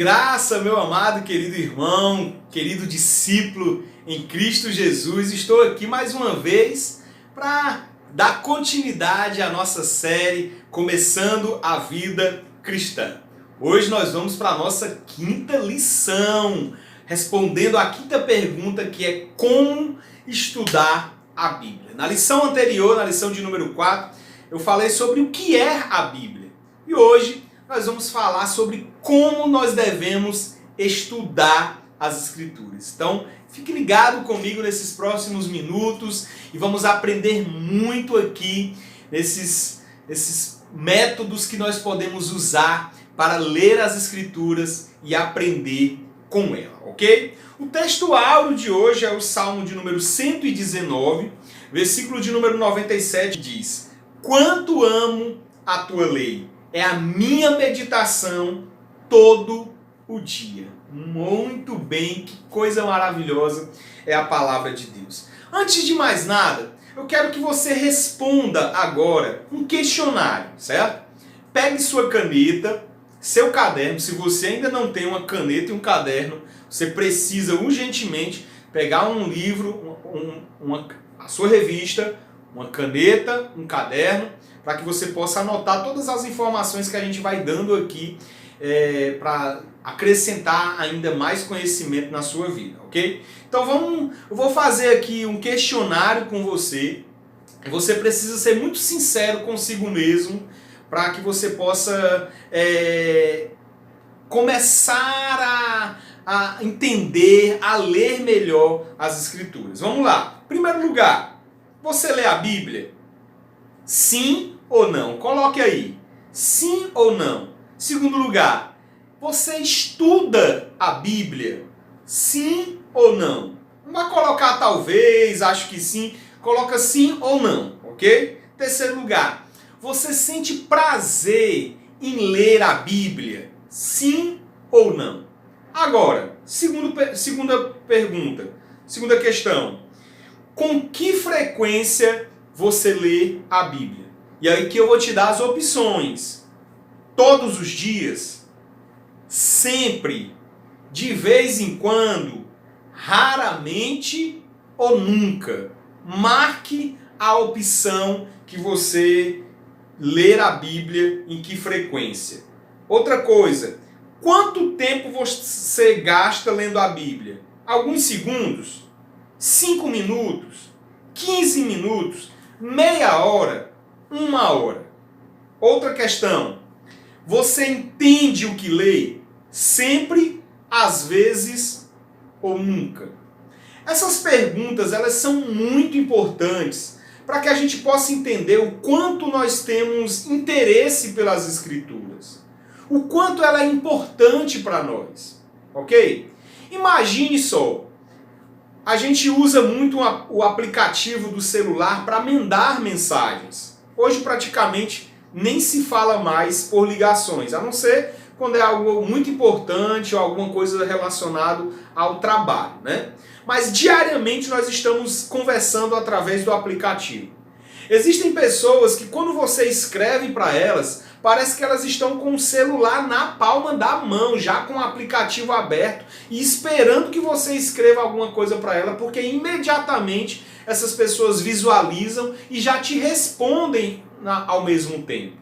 graça, meu amado e querido irmão, querido discípulo em Cristo Jesus. Estou aqui mais uma vez para dar continuidade à nossa série Começando a Vida Cristã. Hoje nós vamos para a nossa quinta lição, respondendo a quinta pergunta, que é como estudar a Bíblia. Na lição anterior, na lição de número 4, eu falei sobre o que é a Bíblia. E hoje nós vamos falar sobre como nós devemos estudar as Escrituras. Então, fique ligado comigo nesses próximos minutos e vamos aprender muito aqui nesses métodos que nós podemos usar para ler as Escrituras e aprender com ela, ok? O texto áureo de hoje é o Salmo de número 119, versículo de número 97, diz: "Quanto amo a tua lei, é a minha meditação todo o dia." Muito bem, que coisa maravilhosa é a palavra de Deus. Antes de mais nada, eu quero que você responda agora um questionário, certo? Pegue sua caneta, seu caderno. Se você ainda não tem uma caneta e um caderno, você precisa urgentemente pegar um livro, a sua revista, uma caneta, um caderno, para que você possa anotar todas as informações que a gente vai dando aqui para acrescentar ainda mais conhecimento na sua vida, ok? Então eu vou fazer aqui um questionário com você. Você precisa ser muito sincero consigo mesmo para que você possa começar a entender, a ler melhor as Escrituras. Vamos lá. Em primeiro lugar, você lê a Bíblia? Sim ou não? Coloque aí. Sim ou não? Segundo lugar, você estuda a Bíblia? Sim ou não? Não vai colocar talvez, acho que sim. Coloca sim ou não, ok? Terceiro lugar, você sente prazer em ler a Bíblia? Sim ou não? Agora, segunda pergunta, segunda questão. Com que frequência você lê a Bíblia? E aí que eu vou te dar as opções. Todos os dias, sempre, de vez em quando, raramente ou nunca. Marque a opção que você ler a Bíblia, em que frequência. Outra coisa, quanto tempo você gasta lendo a Bíblia? Alguns segundos? 5 minutos? 15 minutos? Meia hora? 1 hora? Outra questão, você entende o que lê? Sempre, às vezes ou nunca? Essas perguntas, elas são muito importantes para que a gente possa entender o quanto nós temos interesse pelas Escrituras. O quanto ela é importante para nós. Ok? Imagine só, a gente usa muito o aplicativo do celular para mandar mensagens. Hoje praticamente nem se fala mais por ligações, a não ser quando é algo muito importante ou alguma coisa relacionada ao trabalho, né? Mas diariamente nós estamos conversando através do aplicativo. Existem pessoas que quando você escreve para elas, parece que elas estão com o celular na palma da mão, já com o aplicativo aberto e esperando que você escreva alguma coisa para ela, porque imediatamente essas pessoas visualizam e já te respondem ao mesmo tempo.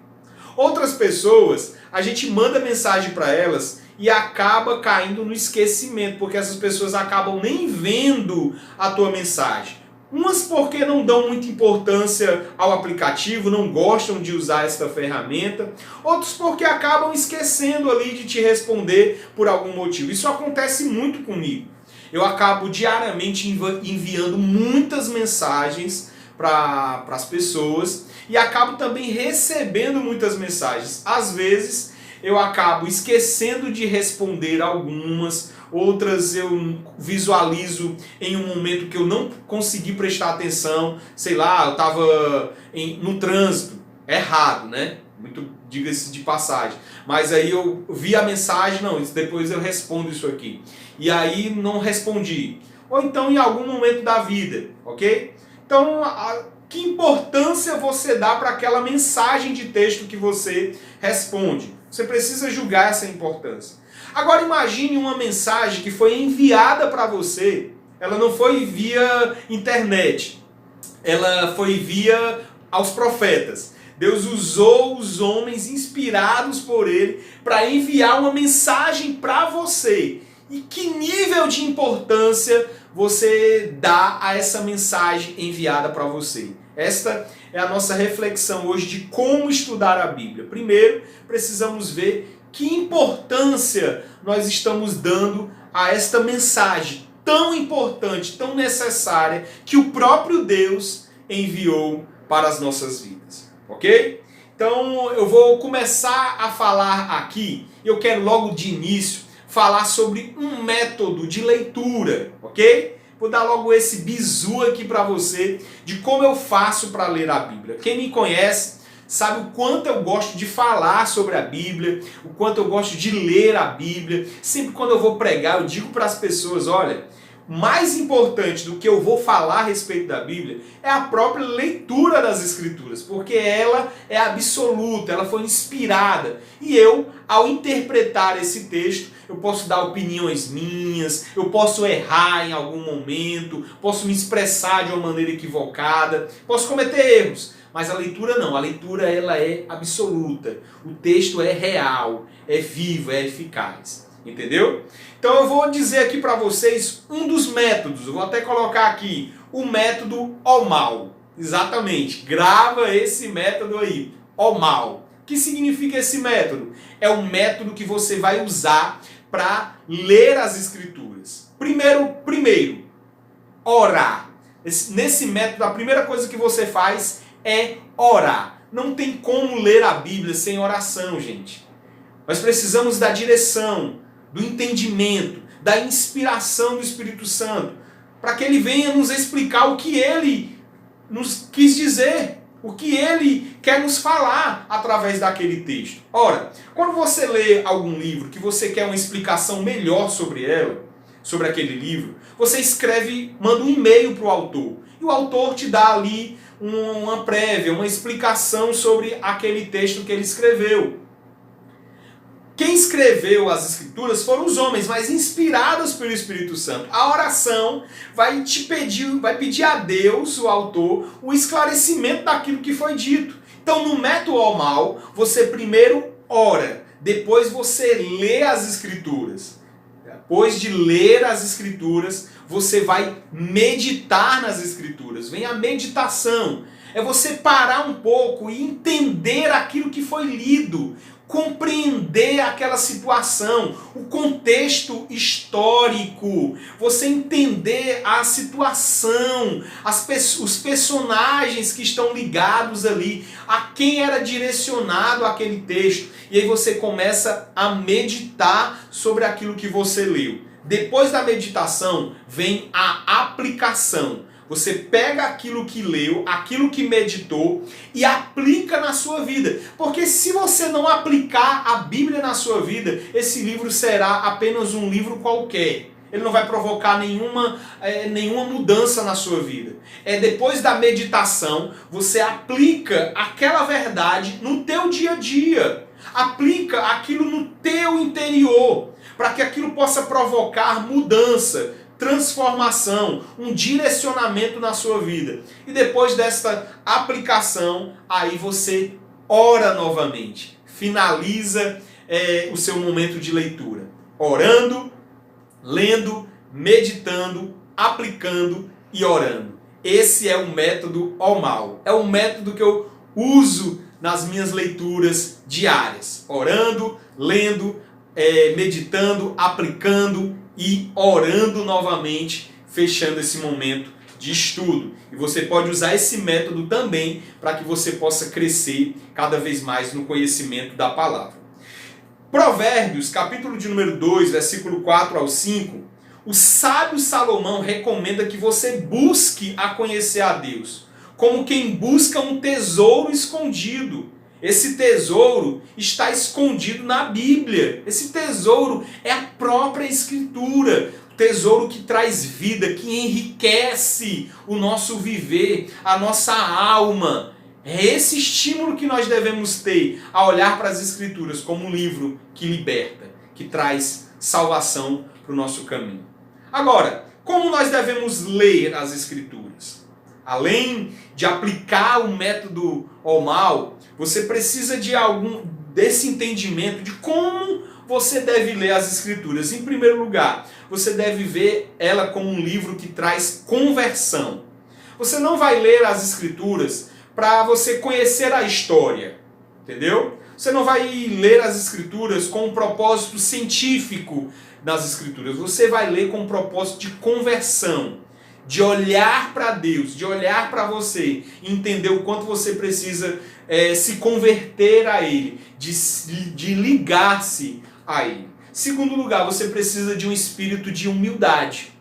Outras pessoas, a gente manda mensagem para elas e acaba caindo no esquecimento, porque essas pessoas acabam nem vendo a tua mensagem. Umas porque não dão muita importância ao aplicativo, não gostam de usar esta ferramenta. Outros porque acabam esquecendo ali de te responder por algum motivo. Isso acontece muito comigo. Eu acabo diariamente enviando muitas mensagens para as pessoas e acabo também recebendo muitas mensagens. Às vezes eu acabo esquecendo de responder algumas, outras eu visualizo em um momento que eu não consegui prestar atenção, sei lá, eu estava no trânsito, errado, né? Muito, diga-se de passagem. Mas aí eu vi a mensagem, não, depois eu respondo isso aqui. E aí não respondi. Ou então em algum momento da vida, ok? Então, que importância você dá para aquela mensagem de texto que você responde? Você precisa julgar essa importância. Agora imagine uma mensagem que foi enviada para você, ela não foi via internet, ela foi via aos profetas. Deus usou os homens inspirados por ele para enviar uma mensagem para você. E que nível de importância você dá a essa mensagem enviada para você? Esta é a nossa reflexão hoje de como estudar a Bíblia. Primeiro, precisamos ver que importância nós estamos dando a esta mensagem tão importante, tão necessária, que o próprio Deus enviou para as nossas vidas. Ok? Então eu vou começar a falar aqui, eu quero logo de início falar sobre um método de leitura, ok? Vou dar logo esse bizu aqui para você de como eu faço para ler a Bíblia. Quem me conhece sabe o quanto eu gosto de falar sobre a Bíblia, o quanto eu gosto de ler a Bíblia. Sempre quando eu vou pregar, eu digo para as pessoas, olha, mais importante do que eu vou falar a respeito da Bíblia é a própria leitura das Escrituras, porque ela é absoluta, ela foi inspirada. E eu, ao interpretar esse texto, eu posso dar opiniões minhas, eu posso errar em algum momento, posso me expressar de uma maneira equivocada, posso cometer erros. Mas a leitura não, a leitura ela é absoluta, o texto é real, é vivo, é eficaz. Entendeu? Então eu vou dizer aqui para vocês um dos métodos, eu vou até colocar aqui, o método OMAL. Exatamente, grava esse método aí, OMAL. O que significa esse método? É um método que você vai usar para ler as Escrituras. Primeiro, orar. Nesse método, a primeira coisa que você faz é orar. Não tem como ler a Bíblia sem oração, gente. Nós precisamos da direção, do entendimento, da inspiração do Espírito Santo, para que ele venha nos explicar o que ele nos quis dizer, o que ele quer nos falar através daquele texto. Ora, quando você lê algum livro que você quer uma explicação melhor sobre ela, sobre aquele livro, você escreve, manda um e-mail para o autor, e o autor te dá ali uma prévia, uma explicação sobre aquele texto que ele escreveu. Quem escreveu as Escrituras foram os homens, mas inspirados pelo Espírito Santo. A oração vai pedir a Deus, o autor, o esclarecimento daquilo que foi dito. Então, no método OMAL, você primeiro ora, depois você lê as Escrituras. Depois de ler as Escrituras, você vai meditar nas Escrituras. Vem a meditação. É você parar um pouco e entender aquilo que foi lido, compreender aquela situação, o contexto histórico, você entender a situação, os personagens que estão ligados ali, a quem era direcionado aquele texto, e aí você começa a meditar sobre aquilo que você leu. Depois da meditação vem a aplicação. Você pega aquilo que leu, aquilo que meditou e aplica na sua vida. Porque se você não aplicar a Bíblia na sua vida, esse livro será apenas um livro qualquer. Ele não vai provocar nenhuma mudança na sua vida. É depois da meditação, você aplica aquela verdade no teu dia a dia. Aplica aquilo no teu interior, para que aquilo possa provocar mudança, transformação, um direcionamento na sua vida. E depois desta aplicação, aí você ora novamente. Finaliza o seu momento de leitura. Orando, lendo, meditando, aplicando e orando. Esse é o método OMAL. É o método que eu uso nas minhas leituras diárias. Orando, lendo, meditando, aplicando e orando novamente, fechando esse momento de estudo. E você pode usar esse método também para que você possa crescer cada vez mais no conhecimento da palavra. Provérbios, capítulo de número 2, versículo 4 ao 5, o sábio Salomão recomenda que você busque a conhecer a Deus, como quem busca um tesouro escondido. Esse tesouro está escondido na Bíblia. Esse tesouro é a própria Escritura. Tesouro que traz vida, que enriquece o nosso viver, a nossa alma. É esse estímulo que nós devemos ter a olhar para as Escrituras como um livro que liberta, que traz salvação para o nosso caminho. Agora, como nós devemos ler as Escrituras? Além de aplicar o método OMAL, você precisa desse entendimento de como você deve ler as Escrituras. Em primeiro lugar, você deve ver ela como um livro que traz conversão. Você não vai ler as Escrituras para você conhecer a história, entendeu? Você não vai ler as Escrituras com um propósito científico das Escrituras. Você vai ler com um propósito de conversão, de olhar para Deus, de olhar para você, e entender o quanto você precisa se converter a Ele, de ligar-se a Ele. Segundo lugar, você precisa de um espírito de humildade.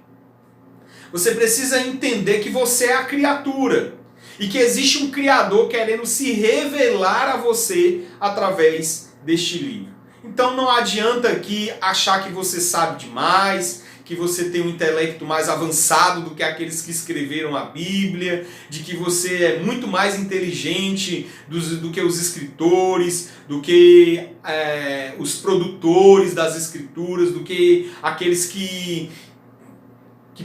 Você precisa entender que você é a criatura e que existe um Criador querendo se revelar a você através deste livro. Então não adianta aqui achar que você sabe demais, que você tem um intelecto mais avançado do que aqueles que escreveram a Bíblia, de que você é muito mais inteligente do que os escritores, do que os produtores das Escrituras, do que aqueles que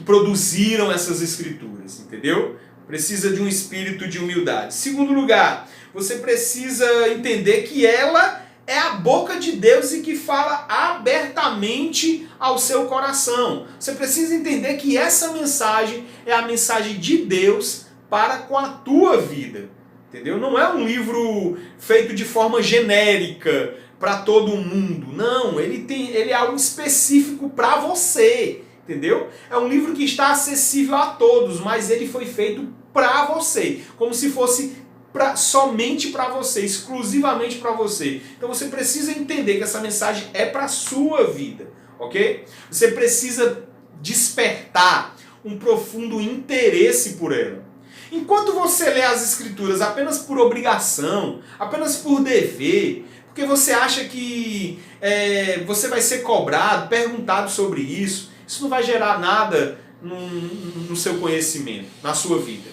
produziram essas Escrituras, entendeu? Precisa de um espírito de humildade. Segundo lugar, você precisa entender que ela é a boca de Deus e que fala abertamente ao seu coração. Você precisa entender que essa mensagem é a mensagem de Deus para com a tua vida. Entendeu? Não é um livro feito de forma genérica para todo mundo. Não, ele é algo específico para você. Entendeu? É um livro que está acessível a todos, mas ele foi feito para você, como se fosse somente para você, exclusivamente para você. Então você precisa entender que essa mensagem é para a sua vida, ok? Você precisa despertar um profundo interesse por ela. Enquanto você lê as Escrituras apenas por obrigação, apenas por dever, porque você acha que você vai ser cobrado, perguntado sobre isso não vai gerar nada no seu conhecimento, na sua vida.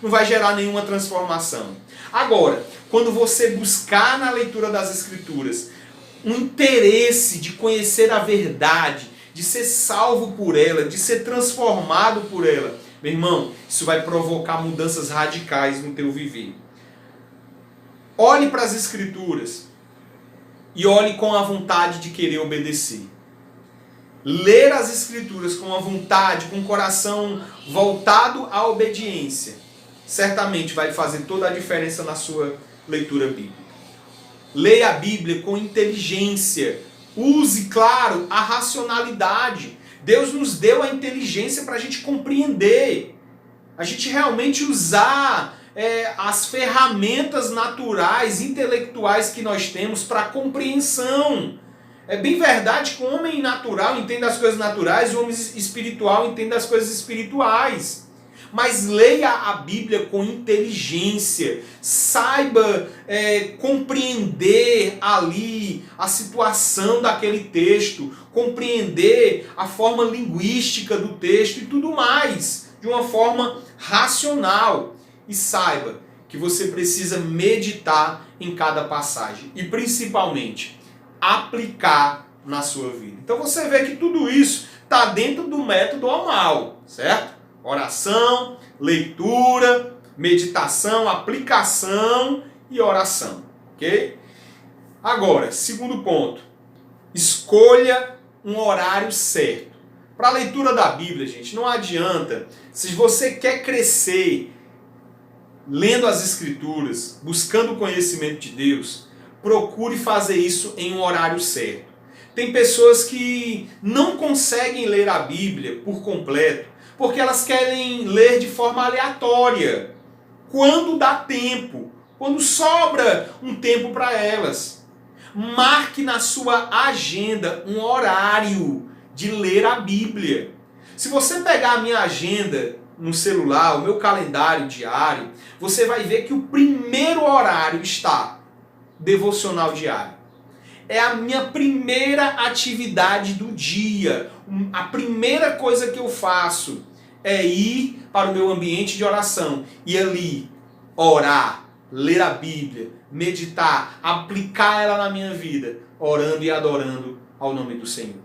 Não vai gerar nenhuma transformação. Agora, quando você buscar na leitura das Escrituras um interesse de conhecer a verdade, de ser salvo por ela, de ser transformado por ela, meu irmão, isso vai provocar mudanças radicais no teu viver. Olhe para as Escrituras e olhe com a vontade de querer obedecer. Ler as Escrituras com a vontade, com o coração voltado à obediência, certamente vai fazer toda a diferença na sua leitura bíblica. Leia a Bíblia com inteligência. Use, claro, a racionalidade. Deus nos deu a inteligência para a gente compreender. A gente realmente usar as ferramentas naturais, intelectuais que nós temos para a compreensão. É bem verdade que o homem natural entende as coisas naturais e o homem espiritual entende as coisas espirituais. Mas leia a Bíblia com inteligência. Saiba compreender ali a situação daquele texto. Compreender a forma linguística do texto e tudo mais. De uma forma racional. E saiba que você precisa meditar em cada passagem. E principalmente aplicar na sua vida. Então você vê que tudo isso está dentro do método OMAL, certo? Oração, leitura, meditação, aplicação e oração, ok? Agora, segundo ponto, escolha um horário certo. Para a leitura da Bíblia, gente, não adianta, se você quer crescer lendo as Escrituras, buscando o conhecimento de Deus, procure fazer isso em um horário certo. Tem pessoas que não conseguem ler a Bíblia por completo, porque elas querem ler de forma aleatória, quando dá tempo, quando sobra um tempo para elas. Marque na sua agenda um horário de ler a Bíblia. Se você pegar a minha agenda no celular, o meu calendário diário, você vai ver que o primeiro horário está devocional diário. É a minha primeira atividade do dia. A primeira coisa que eu faço é ir para o meu ambiente de oração e ali orar, ler a Bíblia, meditar, aplicar ela na minha vida, orando e adorando ao nome do Senhor.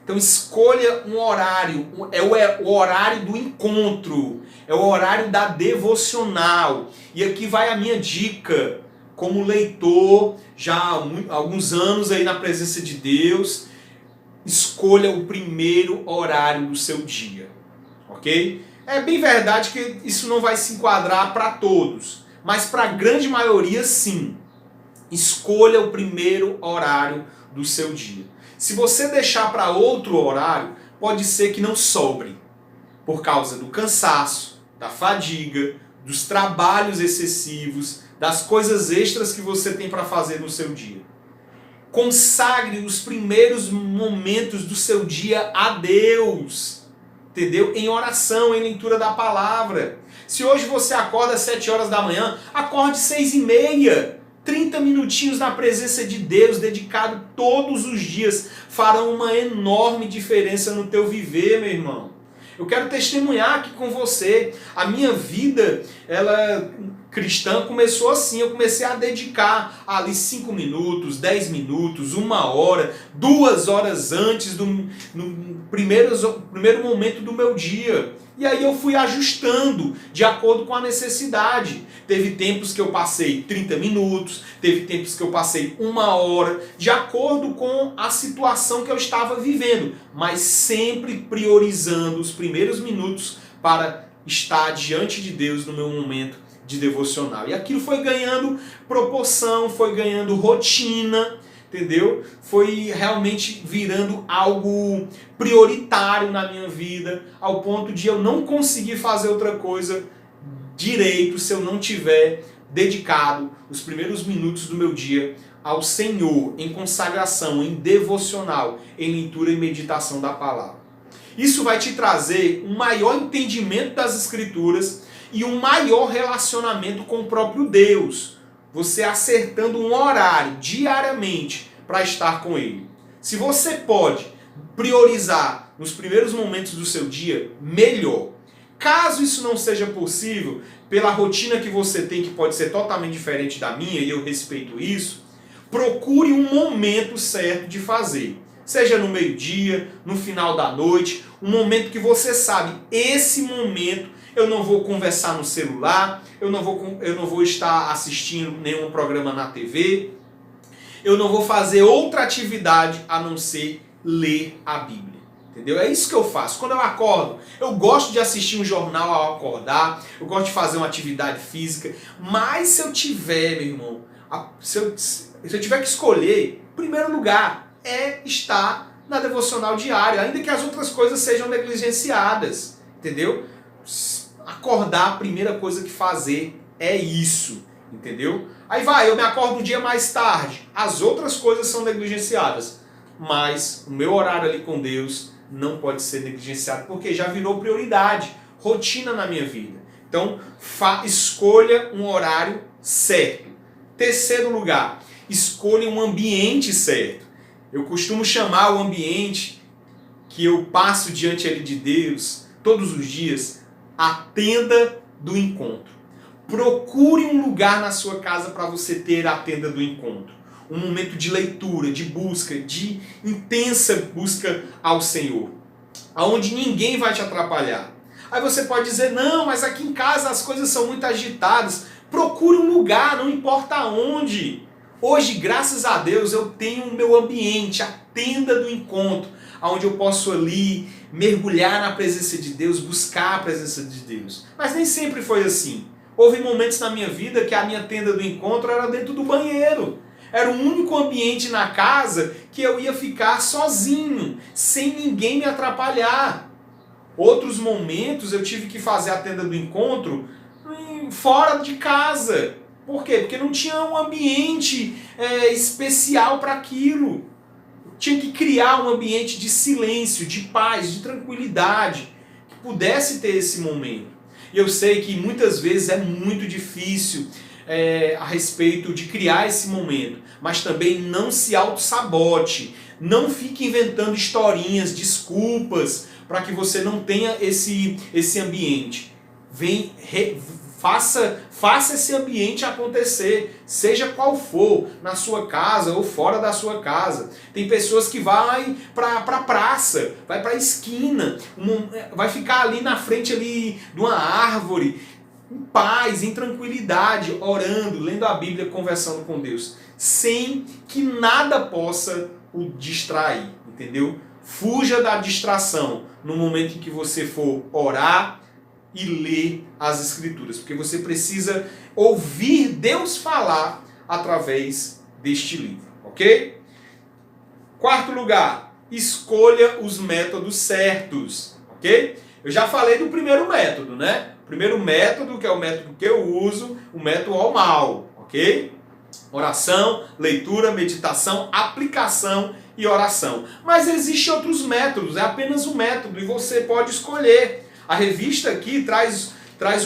Então escolha um horário, é o horário do encontro, é o horário da devocional. E aqui vai a minha dica, como leitor, já há alguns anos aí na presença de Deus, escolha o primeiro horário do seu dia, ok? É bem verdade que isso não vai se enquadrar para todos, mas para a grande maioria sim. Escolha o primeiro horário do seu dia. Se você deixar para outro horário, pode ser que não sobre, por causa do cansaço, da fadiga, dos trabalhos excessivos, das coisas extras que você tem para fazer no seu dia. Consagre os primeiros momentos do seu dia a Deus, entendeu? Em oração, em leitura da palavra. Se hoje você acorda às 7 horas da manhã, acorde 6h30. 30 minutinhos na presença de Deus, dedicado todos os dias, farão uma enorme diferença no teu viver, meu irmão. Eu quero testemunhar aqui com você. A minha vida, cristã, começou assim. Eu comecei a dedicar ali 5 minutos, 10 minutos, 1 hora, 2 horas antes no primeiro momento do meu dia. E aí eu fui ajustando de acordo com a necessidade. Teve tempos que eu passei 30 minutos, teve tempos que eu passei 1 hora, de acordo com a situação que eu estava vivendo, mas sempre priorizando os primeiros minutos para estar diante de Deus no meu momento de devocional. E aquilo foi ganhando proporção, foi ganhando rotina, entendeu? Foi realmente virando algo prioritário na minha vida, ao ponto de eu não conseguir fazer outra coisa direito se eu não tiver dedicado os primeiros minutos do meu dia ao Senhor, em consagração, em devocional, em leitura e meditação da palavra. Isso vai te trazer um maior entendimento das Escrituras e um maior relacionamento com o próprio Deus. Você acertando um horário diariamente para estar com Ele. Se você pode priorizar nos primeiros momentos do seu dia, melhor. Caso isso não seja possível, pela rotina que você tem, que pode ser totalmente diferente da minha, e eu respeito isso, procure um momento certo de fazer. Seja no meio-dia, no final da noite, um momento que você sabe, esse momento eu não vou conversar no celular, eu não vou estar assistindo nenhum programa na TV, eu não vou fazer outra atividade a não ser ler a Bíblia. Entendeu? É isso que eu faço. Quando eu acordo, eu gosto de assistir um jornal ao acordar, eu gosto de fazer uma atividade física, mas se eu tiver, meu irmão, se eu tiver que escolher, em primeiro lugar é estar na devocional diária, ainda que as outras coisas sejam negligenciadas, entendeu? Acordar, a primeira coisa que fazer é isso, entendeu? Aí eu me acordo um dia mais tarde, as outras coisas são negligenciadas, mas o meu horário ali com Deus não pode ser negligenciado, porque já virou prioridade, rotina na minha vida. Então, escolha um horário certo. Terceiro lugar, escolha um ambiente certo. Eu costumo chamar o ambiente que eu passo diante ali de Deus, todos os dias, a tenda do encontro. Procure um lugar na sua casa para você ter a tenda do encontro. Um momento de leitura, de busca, de intensa busca ao Senhor, onde ninguém vai te atrapalhar. Aí você pode dizer, não, mas aqui em casa as coisas são muito agitadas. Procure um lugar, não importa onde. Hoje, graças a Deus, eu tenho o meu ambiente, a tenda do encontro, onde eu posso ali mergulhar na presença de Deus, buscar a presença de Deus. Mas nem sempre foi assim. Houve momentos na minha vida que a minha tenda do encontro era dentro do banheiro. Era o único ambiente na casa que eu ia ficar sozinho, sem ninguém me atrapalhar. Outros momentos eu tive que fazer a tenda do encontro fora de casa. Por quê? Porque não tinha um ambiente especial para aquilo. Tinha que criar um ambiente de silêncio, de paz, de tranquilidade, que pudesse ter esse momento. E eu sei que muitas vezes é muito difícil a respeito de criar esse momento, mas também não se auto-sabote, não fique inventando historinhas, desculpas, para que você não tenha esse ambiente. Faça Faça esse ambiente acontecer, seja qual for, na sua casa ou fora da sua casa. Tem pessoas que vai para a praça, vai para a esquina, vai ficar ali na frente ali de uma árvore, em paz, em tranquilidade, orando, lendo a Bíblia, conversando com Deus, sem que nada possa o distrair, entendeu? Fuja da distração no momento em que você for orar e ler as Escrituras, porque você precisa ouvir Deus falar através deste livro, ok? Quarto lugar, escolha os métodos certos, ok? Eu já falei do primeiro método, né? O primeiro método, que é o método que eu uso, o método OMAL, ok? Oração, leitura, meditação, aplicação e oração. Mas existem outros métodos, é apenas um método e você pode escolher. A revista aqui traz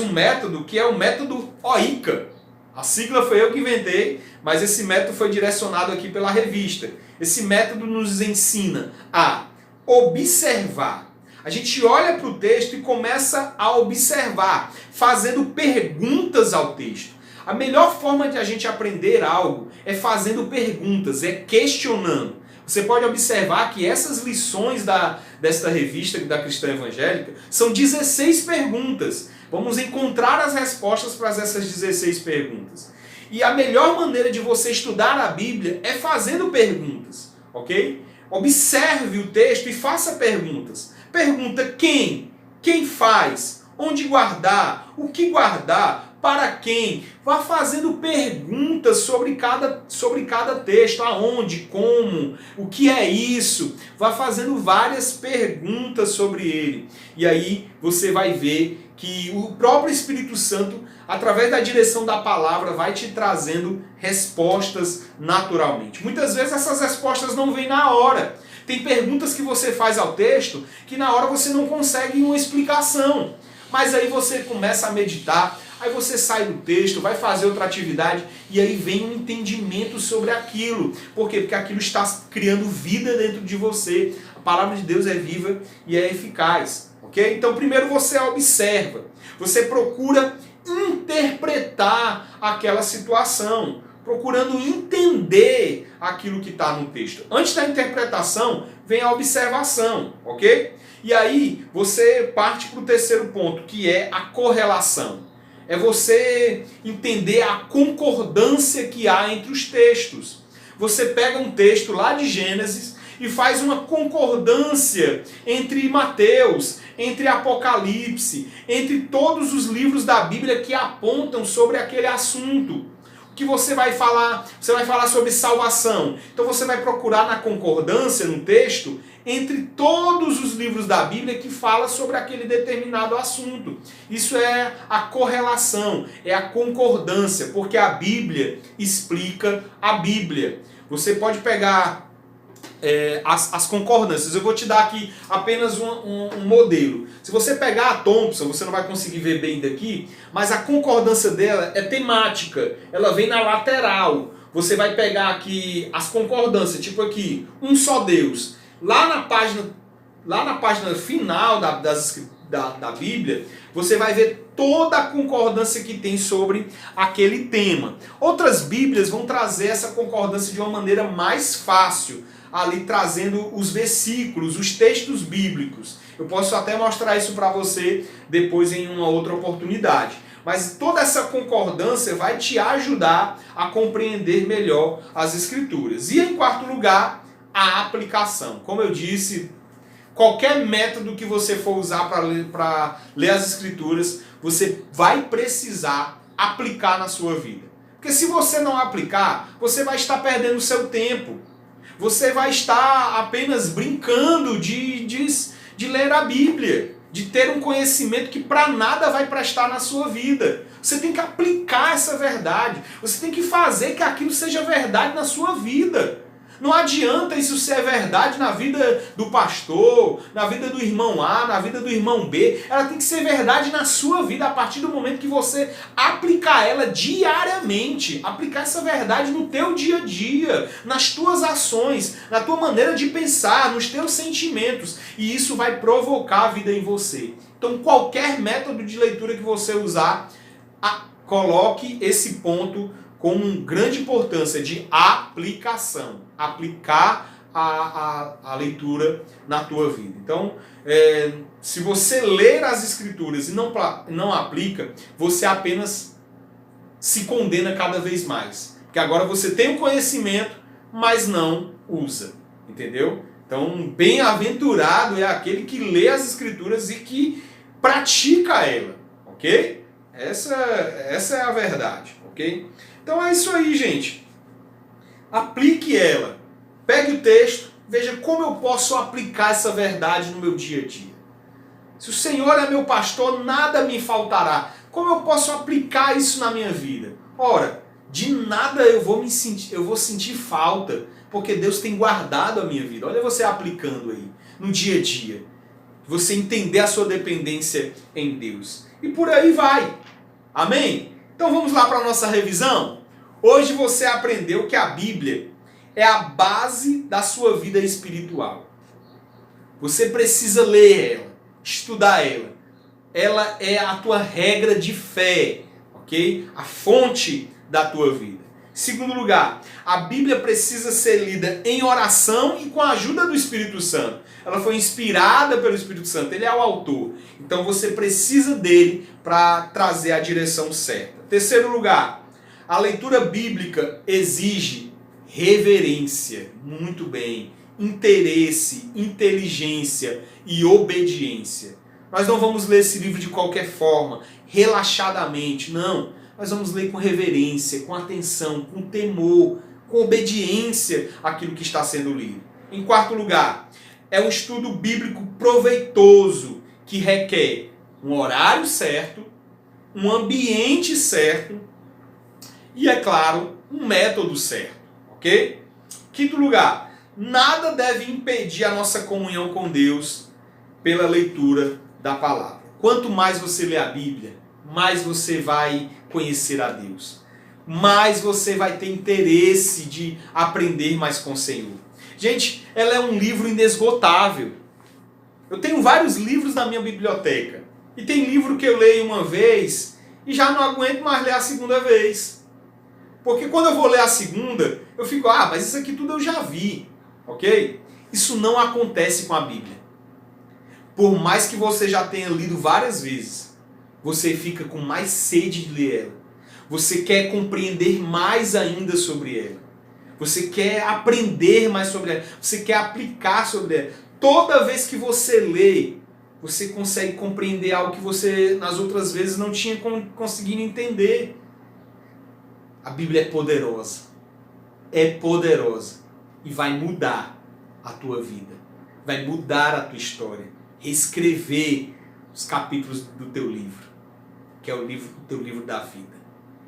um método que é o método OICA. A sigla foi eu que inventei, mas esse método foi direcionado aqui pela revista. Esse método nos ensina a observar. A gente olha para o texto e começa a observar, fazendo perguntas ao texto. A melhor forma de a gente aprender algo é fazendo perguntas, é questionando. Você pode observar que essas lições desta revista da Cristã Evangélica são 16 perguntas. Vamos encontrar as respostas para essas 16 perguntas. E a melhor maneira de você estudar a Bíblia é fazendo perguntas, ok? Observe o texto e faça perguntas. Pergunta quem? Quem faz? Onde guardar? O que guardar? Para quem? Vá fazendo perguntas sobre cada texto. Aonde? Como? O que é isso? Vá fazendo várias perguntas sobre ele. E aí você vai ver que o próprio Espírito Santo, através da direção da palavra, vai te trazendo respostas naturalmente. Muitas vezes essas respostas não vêm na hora. Tem perguntas que você faz ao texto que na hora você não consegue uma explicação. Mas aí você começa a meditar, aí você sai do texto, vai fazer outra atividade e aí vem um entendimento sobre aquilo. Por quê? Porque aquilo está criando vida dentro de você. A palavra de Deus é viva e é eficaz. Ok? Então primeiro você observa, você procura interpretar aquela situação, procurando entender aquilo que está no texto. Antes da interpretação, vem a observação, ok? E aí você parte para o terceiro ponto, que é a correlação. É você entender a concordância que há entre os textos. Você pega um texto lá de Gênesis e faz uma concordância entre Mateus, entre Apocalipse, entre todos os livros da Bíblia que apontam sobre aquele assunto. Que você vai falar sobre salvação. Então você vai procurar na concordância, no texto, entre todos os livros da Bíblia que fala sobre aquele determinado assunto. Isso é a correlação, é a concordância, porque a Bíblia explica a Bíblia. Você pode pegar as concordâncias. Eu vou te dar aqui apenas um modelo. Se você pegar a Thompson, você não vai conseguir ver bem daqui, mas a concordância dela é temática. Ela vem na lateral. Você vai pegar aqui as concordâncias, tipo aqui, um só Deus. Lá na página final da Bíblia, você vai ver toda a concordância que tem sobre aquele tema. Outras Bíblias vão trazer essa concordância de uma maneira mais fácil, ali trazendo os versículos, os textos bíblicos. Eu posso até mostrar isso para você depois em uma outra oportunidade. Mas toda essa concordância vai te ajudar a compreender melhor as Escrituras. E em quarto lugar, a aplicação. Como eu disse, qualquer método que você for usar para ler as Escrituras, você vai precisar aplicar na sua vida. Porque se você não aplicar, você vai estar perdendo o seu tempo. Você vai estar apenas brincando de ler a Bíblia, de ter um conhecimento que para nada vai prestar na sua vida. Você tem que aplicar essa verdade. Você tem que fazer que aquilo seja verdade na sua vida. Não adianta isso ser verdade na vida do pastor, na vida do irmão A, na vida do irmão B. Ela tem que ser verdade na sua vida a partir do momento que você aplicar ela diariamente. Aplicar essa verdade no teu dia a dia, nas tuas ações, na tua maneira de pensar, nos teus sentimentos. E isso vai provocar a vida em você. Então qualquer método de leitura que você usar, coloque esse ponto com grande importância de aplicação. Aplicar a leitura na tua vida. Então, se você ler as Escrituras e não aplica, você apenas se condena cada vez mais. Porque agora você tem o conhecimento, mas não usa. Entendeu? Então, bem-aventurado é aquele que lê as Escrituras e que pratica ela. Ok? Essa é a verdade. Ok? Então é isso aí, gente. Aplique ela. Pegue o texto, veja como eu posso aplicar essa verdade no meu dia a dia. Se o Senhor é meu pastor, nada me faltará. Como eu posso aplicar isso na minha vida? Ora, de nada eu vou sentir falta, porque Deus tem guardado a minha vida. Olha você aplicando aí, no dia a dia. Você entender a sua dependência em Deus. E por aí vai. Amém? Então vamos lá para a nossa revisão? Hoje você aprendeu que a Bíblia é a base da sua vida espiritual. Você precisa ler ela, estudar ela. Ela é a tua regra de fé, ok? A fonte da tua vida. Segundo lugar, a Bíblia precisa ser lida em oração e com a ajuda do Espírito Santo. Ela foi inspirada pelo Espírito Santo, ele é o autor. Então você precisa dele para trazer a direção certa. Terceiro lugar, a leitura bíblica exige reverência, muito bem, interesse, inteligência e obediência. Nós não vamos ler esse livro de qualquer forma, relaxadamente, não. Nós vamos ler com reverência, com atenção, com temor, com obediência àquilo que está sendo lido. Em quarto lugar, é um estudo bíblico proveitoso que requer um horário certo, um ambiente certo e, é claro, um método certo. Ok? Quinto lugar, nada deve impedir a nossa comunhão com Deus pela leitura da palavra. Quanto mais você lê a Bíblia, mais você vai conhecer a Deus. Mais você vai ter interesse de aprender mais com o Senhor. Gente, ela é um livro inesgotável. Eu tenho vários livros na minha biblioteca. E tem livro que eu leio uma vez e já não aguento mais ler a segunda vez. Porque quando eu vou ler a segunda, eu fico, mas isso aqui tudo eu já vi. Ok? Isso não acontece com a Bíblia. Por mais que você já tenha lido várias vezes, você fica com mais sede de ler ela. Você quer compreender mais ainda sobre ela. Você quer aprender mais sobre ela. Você quer aplicar sobre ela. Toda vez que você lê, você consegue compreender algo que você nas outras vezes não tinha conseguido entender. A Bíblia é poderosa. É poderosa. E vai mudar a tua vida. Vai mudar a tua história. Reescrever os capítulos do teu livro. Que é o teu livro da vida.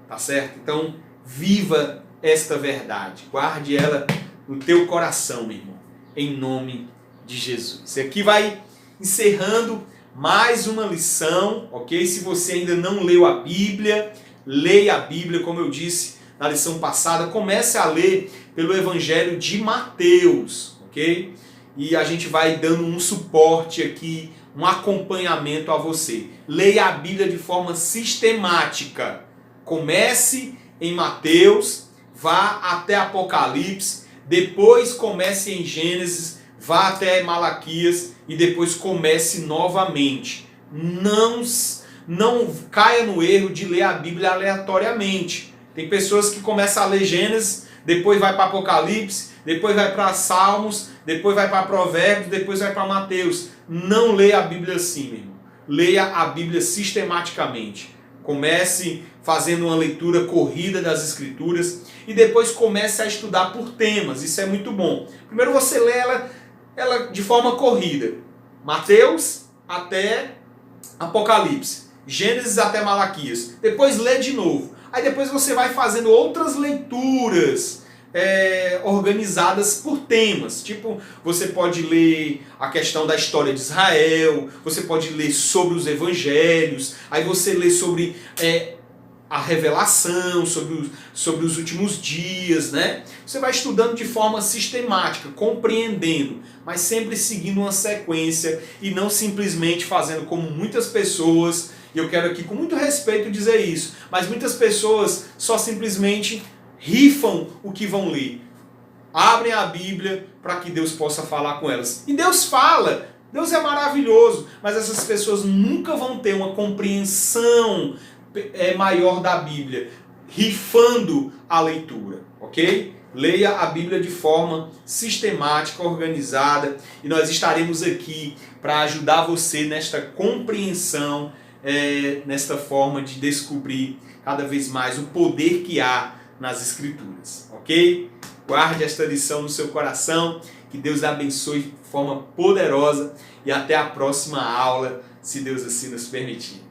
Tá certo? Então, viva esta verdade. Guarde ela no teu coração, meu irmão. Em nome de Jesus. Isso aqui vai encerrando mais uma lição, ok? Se você ainda não leu a Bíblia, leia a Bíblia, como eu disse na lição passada. Comece a ler pelo Evangelho de Mateus, ok? E a gente vai dando um suporte aqui, um acompanhamento a você. Leia a Bíblia de forma sistemática. Comece em Mateus, vá até Apocalipse, depois comece em Gênesis, vá até Malaquias e depois comece novamente. Não caia no erro de ler a Bíblia aleatoriamente. Tem pessoas que começam a ler Gênesis, depois vai para Apocalipse, depois vai para Salmos, depois vai para Provérbios, depois vai para Mateus. Não leia a Bíblia assim, meu irmão. Leia a Bíblia sistematicamente. Comece fazendo uma leitura corrida das Escrituras e depois comece a estudar por temas. Isso é muito bom. Primeiro você lê ela de forma corrida. Mateus até Apocalipse. Gênesis até Malaquias. Depois lê de novo. Aí depois você vai fazendo outras leituras organizadas por temas. Tipo, você pode ler a questão da história de Israel, você pode ler sobre os evangelhos, aí você lê sobre a revelação, sobre os últimos dias, né? Você vai estudando de forma sistemática, compreendendo, mas sempre seguindo uma sequência e não simplesmente fazendo como muitas pessoas. E eu quero aqui com muito respeito dizer isso. Mas muitas pessoas só simplesmente rifam o que vão ler. Abrem a Bíblia para que Deus possa falar com elas. E Deus fala, Deus é maravilhoso, mas essas pessoas nunca vão ter uma compreensão maior da Bíblia, rifando a leitura, ok? Leia a Bíblia de forma sistemática, organizada, e nós estaremos aqui para ajudar você nesta compreensão, nesta forma de descobrir cada vez mais o poder que há nas Escrituras, ok? Guarde esta lição no seu coração, que Deus abençoe de forma poderosa e até a próxima aula, se Deus assim nos permitir.